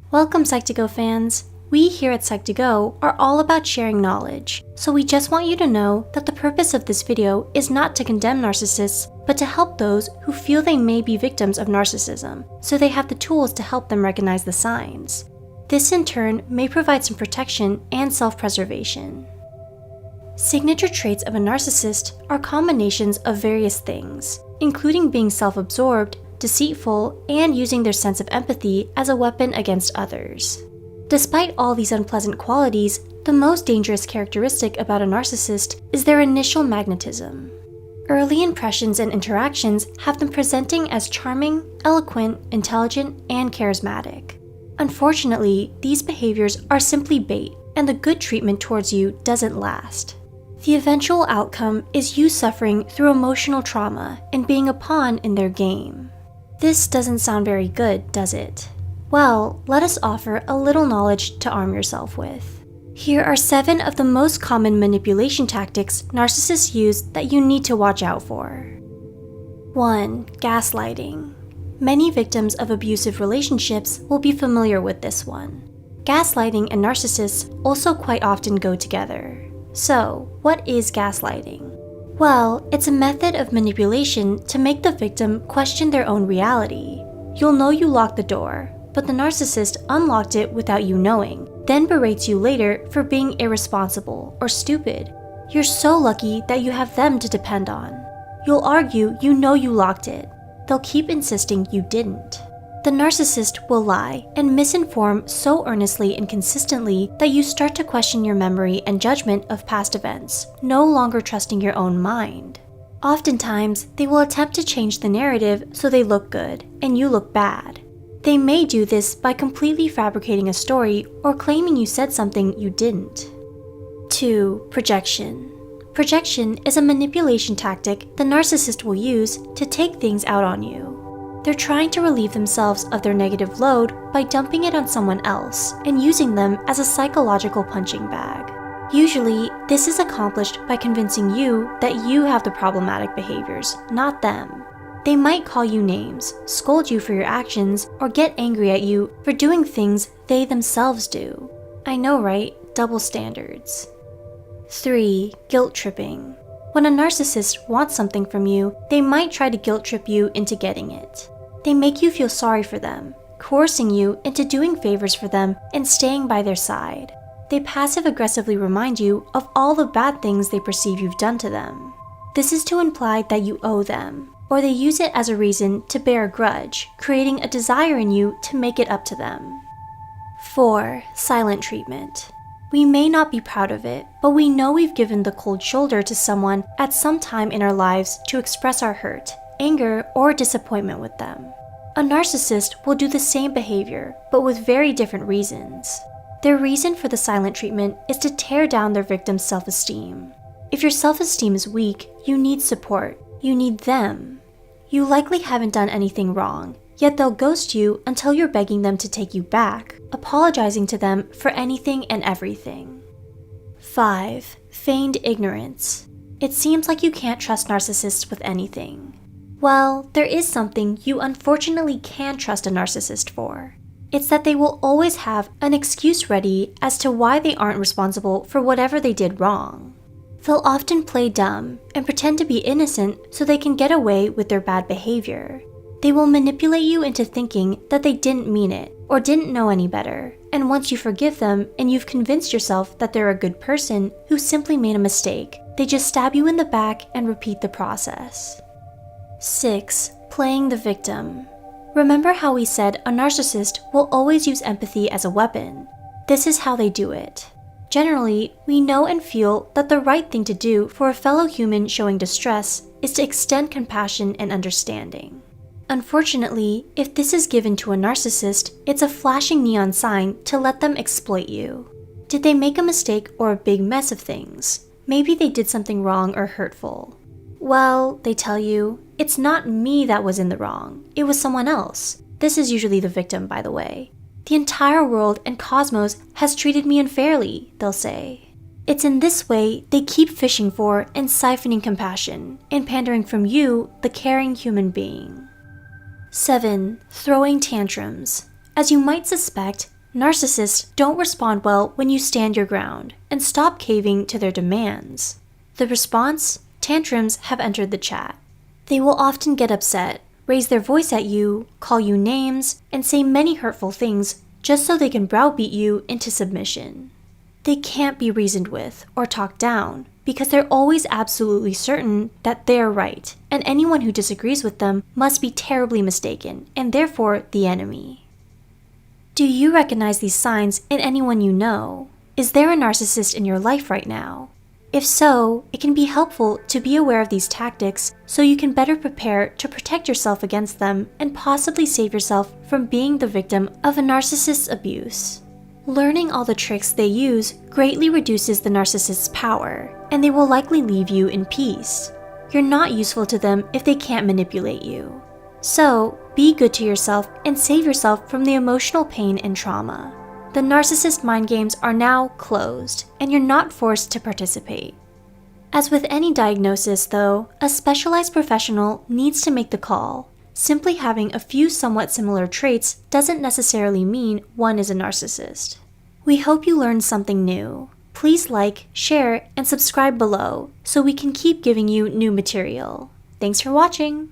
Welcome Psych2Go fans! We here at Psych2Go are all about sharing knowledge, so we just want you to know that the purpose of this video is not to condemn narcissists, but to help those who feel they may be victims of narcissism, so they have the tools to help them recognize the signs. This in turn may provide some protection and self-preservation. Signature traits of a narcissist are combinations of various things, including being self-absorbed, deceitful, and using their sense of empathy as a weapon against others. Despite all these unpleasant qualities, the most dangerous characteristic about a narcissist is their initial magnetism. Early impressions and interactions have them presenting as charming, eloquent, intelligent, and charismatic. Unfortunately, these behaviors are simply bait, and the good treatment towards you doesn't last. The eventual outcome is you suffering through emotional trauma and being a pawn in their game. This doesn't sound very good, does it? Well, let us offer a little knowledge to arm yourself with. Here are 7 of the most common manipulation tactics narcissists use that you need to watch out for. 1. Gaslighting. Many victims of abusive relationships will be familiar with this one. Gaslighting and narcissists also quite often go together. So, what is gaslighting? Well, it's a method of manipulation to make the victim question their own reality. You'll know you locked the door, but the narcissist unlocked it without you knowing, then berates you later for being irresponsible or stupid. You're so lucky that you have them to depend on. You'll argue you know you locked it. They'll keep insisting you didn't. The narcissist will lie and misinform so earnestly and consistently that you start to question your memory and judgment of past events, no longer trusting your own mind. Oftentimes, they will attempt to change the narrative so they look good and you look bad. They may do this by completely fabricating a story or claiming you said something you didn't. 2. Projection. Projection is a manipulation tactic the narcissist will use to take things out on you. They're trying to relieve themselves of their negative load by dumping it on someone else and using them as a psychological punching bag. Usually, this is accomplished by convincing you that you have the problematic behaviors, not them. They might call you names, scold you for your actions, or get angry at you for doing things they themselves do. I know, right? Double standards. 3. Guilt tripping. When a narcissist wants something from you, they might try to guilt trip you into getting it. They make you feel sorry for them, coercing you into doing favors for them and staying by their side. They passive-aggressively remind you of all the bad things they perceive you've done to them. This is to imply that you owe them, or they use it as a reason to bear a grudge, creating a desire in you to make it up to them. 4. Silent treatment. We may not be proud of it, but we know we've given the cold shoulder to someone at some time in our lives to express our hurt, anger, or disappointment with them. A narcissist will do the same behavior, but with very different reasons. Their reason for the silent treatment is to tear down their victim's self-esteem. If your self-esteem is weak, you need support. You need them. You likely haven't done anything wrong, yet they'll ghost you until you're begging them to take you back, apologizing to them for anything and everything. 5. Feigned ignorance. It seems like you can't trust narcissists with anything. Well, there is something you unfortunately can trust a narcissist for. It's that they will always have an excuse ready as to why they aren't responsible for whatever they did wrong. They'll often play dumb and pretend to be innocent so they can get away with their bad behavior. They will manipulate you into thinking that they didn't mean it or didn't know any better, and once you forgive them and you've convinced yourself that they're a good person who simply made a mistake, they just stab you in the back and repeat the process. 6. Playing the victim. Remember how we said a narcissist will always use empathy as a weapon? This is how they do it. Generally, we know and feel that the right thing to do for a fellow human showing distress is to extend compassion and understanding. Unfortunately, if this is given to a narcissist, it's a flashing neon sign to let them exploit you. Did they make a mistake or a big mess of things? Maybe they did something wrong or hurtful. Well, they tell you, it's not me that was in the wrong, it was someone else. This is usually the victim, by the way. The entire world and cosmos has treated me unfairly, they'll say. It's in this way they keep fishing for and siphoning compassion and pandering from you, the caring human being. 7. Throwing tantrums. As you might suspect, Narcissists don't respond well when you stand your ground and stop caving to their demands. The response? Tantrums have entered the chat. They will often get upset, raise their voice at you, call you names, and say many hurtful things just so they can browbeat you into submission. They can't be reasoned with or talked down because they're always absolutely certain that they're right, and anyone who disagrees with them must be terribly mistaken and therefore the enemy. Do you recognize these signs in anyone you know? Is there a narcissist in your life right now? If so, it can be helpful to be aware of these tactics so you can better prepare to protect yourself against them and possibly save yourself from being the victim of a narcissist's abuse. Learning all the tricks they use greatly reduces the narcissist's power, and they will likely leave you in peace. You're not useful to them if they can't manipulate you. So, be good to yourself and save yourself from the emotional pain and trauma. The narcissist mind games are now closed, and you're not forced to participate. As with any diagnosis, though, a specialized professional needs to make the call. Simply having a few somewhat similar traits doesn't necessarily mean one is a narcissist. We hope you learned something new. Please like, share, and subscribe below so we can keep giving you new material. Thanks for watching!